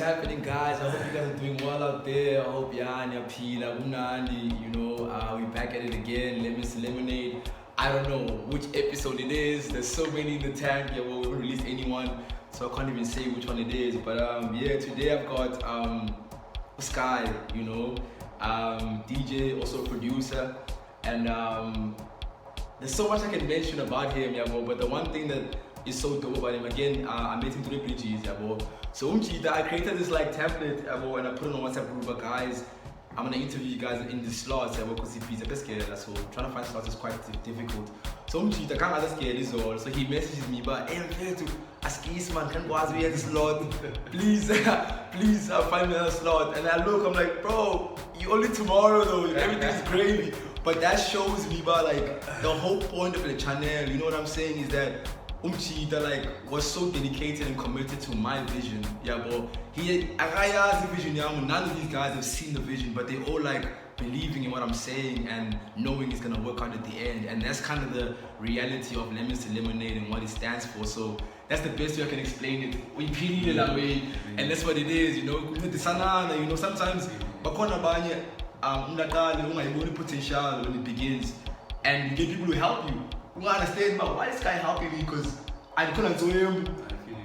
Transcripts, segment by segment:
happening, guys? I hope you guys are doing well out there. I hope Yanya, Pila, Unandi, we're back at it again. Lemonade. I don't know which episode it is. There's so many in the tank. Yeah, well, we haven't released anyone, so I can't even say which one it is. But today I've got Sky, DJ, also a producer, and there's so much I can mention about him, but the one thing that is so dope about him, again, I met him through the So I created this template, and I put it on WhatsApp group. But guys, I'm gonna interview you guys in the slots, because if he's a bit scared, so trying to find slots is quite difficult. So I can't just scared is all. So he messages me, but hey, I'm here to ask this man, can go ask me at the slot, please, please find me a slot. And I look, I'm like, bro, you only tomorrow though, everything's gravy. But that shows me, the whole point of the channel, you know what I'm saying, is that was so dedicated and committed to my vision. None of these guys have seen the vision, but they all believing in what I'm saying and knowing it's gonna work out at the end. And that's kind of the reality of Lemons to Lemonade and what it stands for. So that's the best way I can explain it. We feel it that way, and that's what it is. Sometimes potential when it begins, and you get people who help you. You understand, but why is this guy helping me? Because I couldn't do him.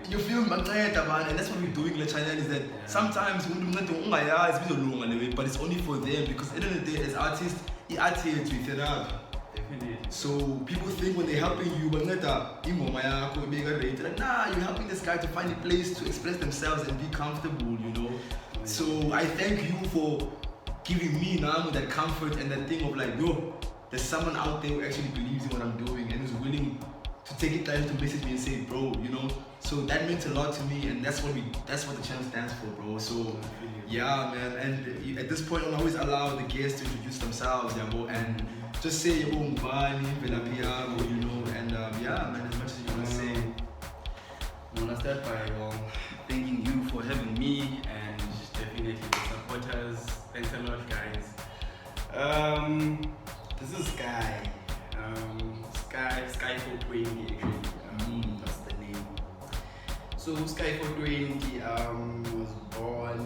You feel me, man, and that's what we're doing in the channel, is that sometimes we don't know, but it's only for them, because at the end of the day, as artists, so people think when they're helping you, but nah, you're helping this guy to find a place to express themselves and be comfortable, So I thank you for giving me now that comfort and that thing of there's someone out there who actually believes in what I'm doing and is willing to take it time to message me and say, bro, So that meant a lot to me, and that's what the channel stands for, bro. So yeah, man. And at this point, I'll always allow the guests to introduce themselves, and just say your own vibe, and yeah, man, as much as you want to say. I want to start by thanking you for having me, and definitely the supporters. Thanks a lot, guys. This is Sky. Sky FOTWENTY, actually. That's the name. So Sky FOTWENTY was born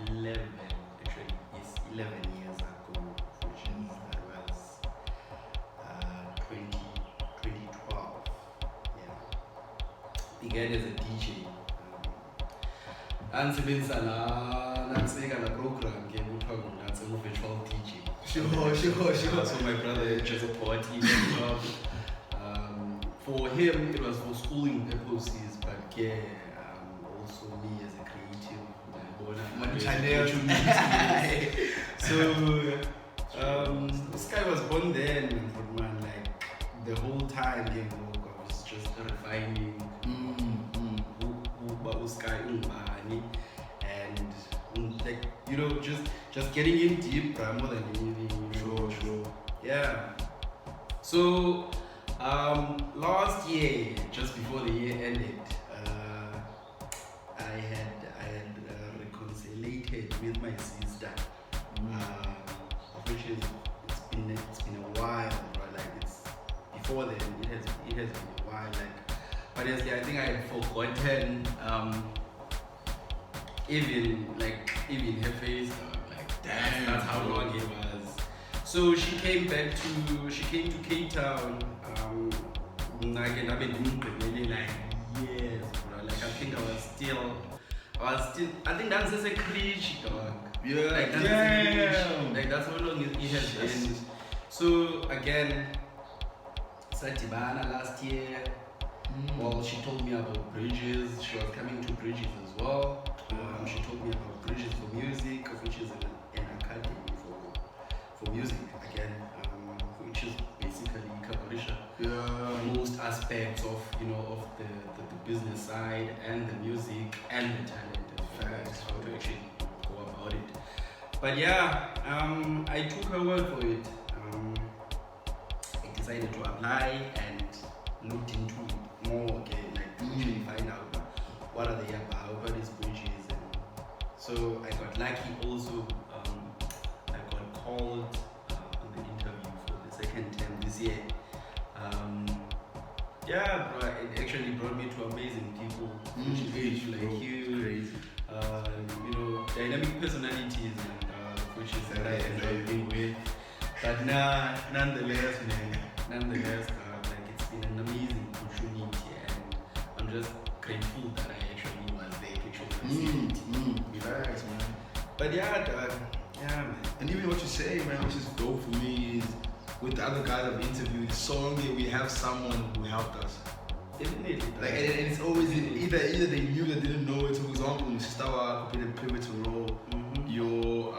11 years ago, which is that was 2012. Yeah. Began as a DJ. Ansebenzisa la program ke kuthiwa virtual DJ. Sure. So my brother just a party. For him it was for schooling purposes, but also me as a creative. So this guy was born then, man, the whole time I was just refining who Sky and just getting in deep more than anything. Sure. Yeah. So last year, just before the year ended, I had reconciliated with my sister, which is it's been a while, bro. It's before then it has been a while, but I think I had forgotten even her face. That's how long it was. So she came to Cape Town. Yes, bro. I think that's just a creech, dog. Yeah. That's how long it has been. So again, Satibana last year. Well, she told me about Bridges. She was coming to Bridges as well. She told me about Bridges for Music, which is an academy for music again, which is basically Kabarisha. Yeah. Most aspects of the business side and the music and the talent and how to actually go about it. But yeah, I took her word for it. I decided to apply and looked into it more again, to actually find out what are they about, what is Bridges, and so I got lucky also. I got called on the interview for the second time this year. Yeah, bro, it actually brought me to amazing people, like you. Crazy. Dynamic personalities, which is that I enjoy being with. But nonetheless, like it's been an amazing opportunity, and I'm just grateful that I actually was there to actually Relax, man. But yeah, man. And even what you say, man, which is dope for me is with the other guys I've interviewed, so long that we have someone who helped us. Definitely. Like, and it's always either they knew they didn't know it. For example, sister played a pivotal role. Your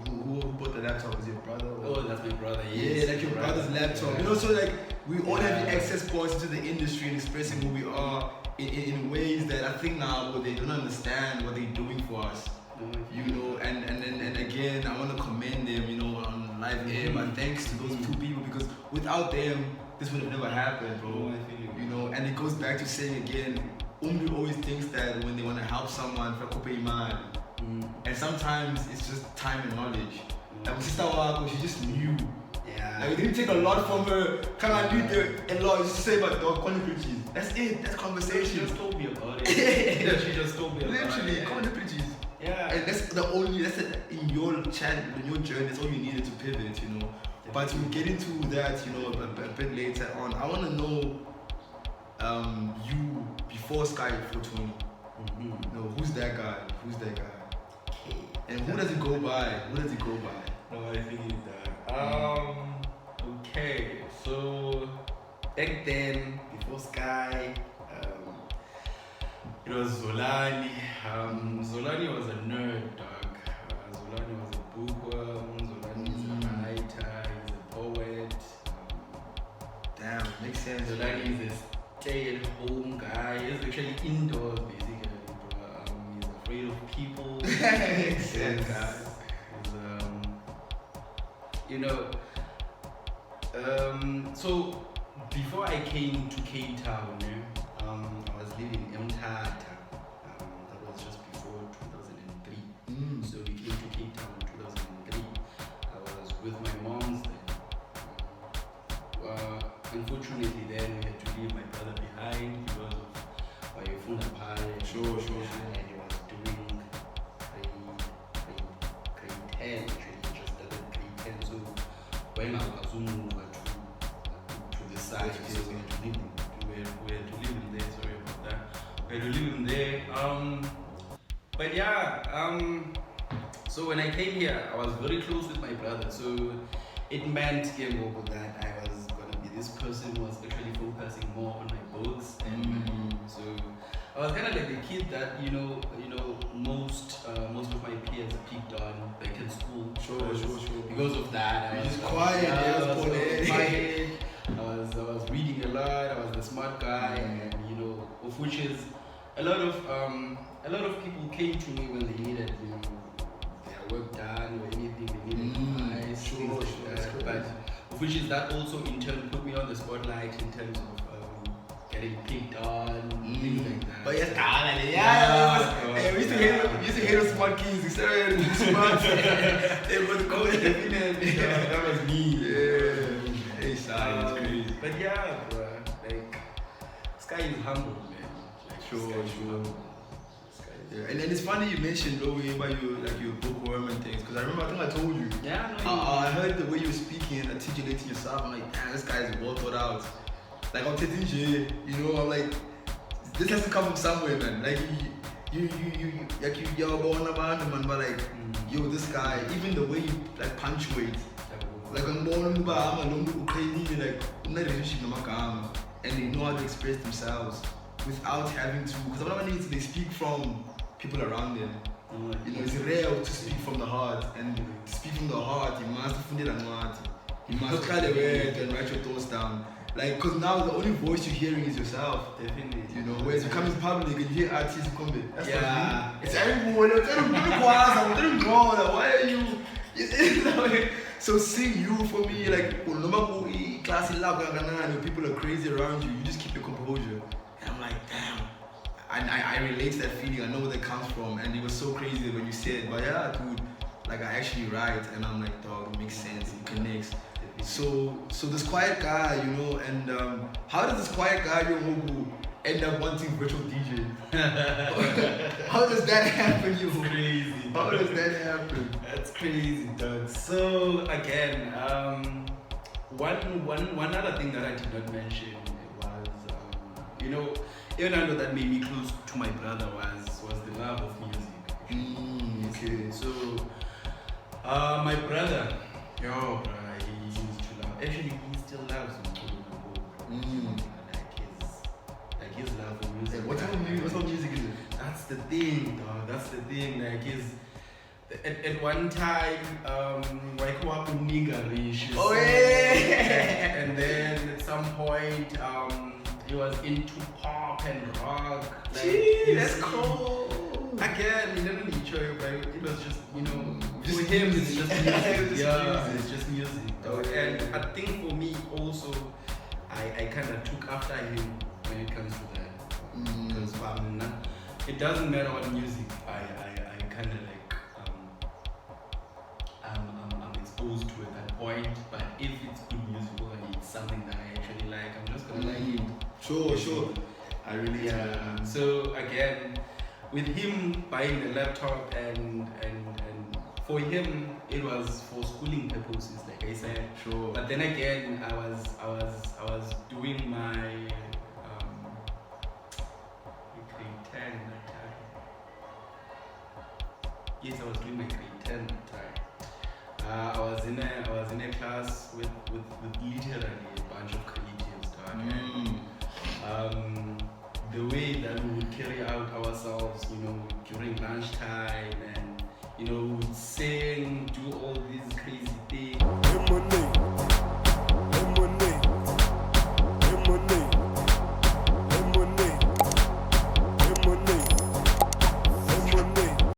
who bought the laptop? Was your brother? Oh, that's my brother. Yeah, like your brother's laptop. Yeah. So like we all have access points into the industry and expressing who we are in ways that I think now they don't understand what they're doing for us. And again, I want to commend them, on live air. But thanks to those two people, because without them, this would have never happened, bro. And it goes back to saying again, Umri always thinks that when they want to help someone, and sometimes it's just time and knowledge. Like my sister Wako, she just knew. Yeah. Like it didn't take a lot from her. Can I do a lot? Just say about dog qualities. That's it. That's conversation. She just told me about it. She just told me about it. Literally, qualities. Yeah. And that's in your channel, in your journey, that's all you needed to pivot, But we'll get into that, a bit later on. I want to know you before Sky 420. Who's that guy? Okay. And who does it go by? No, I figured that. Okay, so back then, before Sky, it was Zolani. Zolani was a nerd, dog. Zolani was a bookworm. Zolani is a writer. He's a poet. Damn, makes sense. Zolani is a stay-at-home guy. He's actually indoors, basically, bro. He's afraid of people. Makes sense. So before I came to Cape Town, I was living in iNtwana. That was just before 2003. So we came to Cape Town in 2003. I was with my mom's then. Unfortunately, then we had to leave my brother behind because of my phone apart. Sure. And he was doing grade 10. Actually, he just started grade 10. So when I was moved to the side, so we had to leave him. We had to leave him there. Sorry about that. We had to leave him there. But yeah. So when I came here, I was very close with my brother. So it meant that I was gonna be this person who was actually focusing more on my books and so I was kind of like the kid that most of my peers picked on back in school. Sure. Because of that, I was just quiet. I was quiet. I was reading a lot. I was the smart guy, and of which is a lot of people came to me when they needed their work done or anything they needed advice, things like that. But of which is that also in turn put me on the spotlight in terms of getting picked on, things like that. But we used to hate those smart kids. We said smart. They were definitely. That was me. Yeah. Hey, it's crazy. But yeah, bro, like Sky is humble, man. Like, Sure. Yeah, and then it's funny you mentioned though about your bookworm and things, because I think I told you. Yeah, I heard the way you were speaking and articulating yourself. I'm like, damn, this guy is well thought out. Like I'm telling you, I'm like, this has to come from somewhere, man. Like you're born about him, man, but like, yo, this guy, even the way you like punctuate, like I'm born about like not relationship and they know how to express themselves without having to, because a lot of needs they speak from people around them. It's rare to speak from the heart, and to speak from the heart, you must fund it and want. You must try the word and write your thoughts down. Like, because now the only voice you're hearing is yourself. Definitely. Whereas you come in public and you hear artists come in. Yeah. It's everyone. Why are you? So seeing you for me, like, class people are crazy around you, you just keep your composure. And I'm like, damn. I relate to that feeling. I know where that comes from, and it was so crazy when you said, but yeah, dude, like I actually write, and I'm like, dog, it makes sense, it connects. So this quiet guy, and how does this quiet guy end up wanting virtual DJ. How does that happen, you? Crazy. How does that happen? That's crazy, dog. So again, one other thing that I did not mention was, even though that made me close to my brother was the love of music. Okay. So my brother, he used to love. Actually, he still loves like his love for music. What type of music is it? That's the thing, dog. That's the thing. Like at one time, like what English. Oh yeah. And then at some point, he was into pop and rock. Like, Gee, that's cool. Again, he didn't enjoy it, but it was just, Just for him, it's just music. music. It's just music. Dog. And I think for me also, I kind of took after him when it comes to that. Because it doesn't matter what music I kind of like I'm exposed to at that point, but if it's good music and it's something that I actually like, I'm just gonna like it. Sure. I really So again, with him buying the laptop and for him it was for schooling purposes, like I said. Sure. But then again, I was doing my grade 10 that time. Yes, I was doing my grade 10 that time. I was in a class with literally a bunch of creatives. The way that we would carry out ourselves, during lunchtime, and we would sing, do all these crazy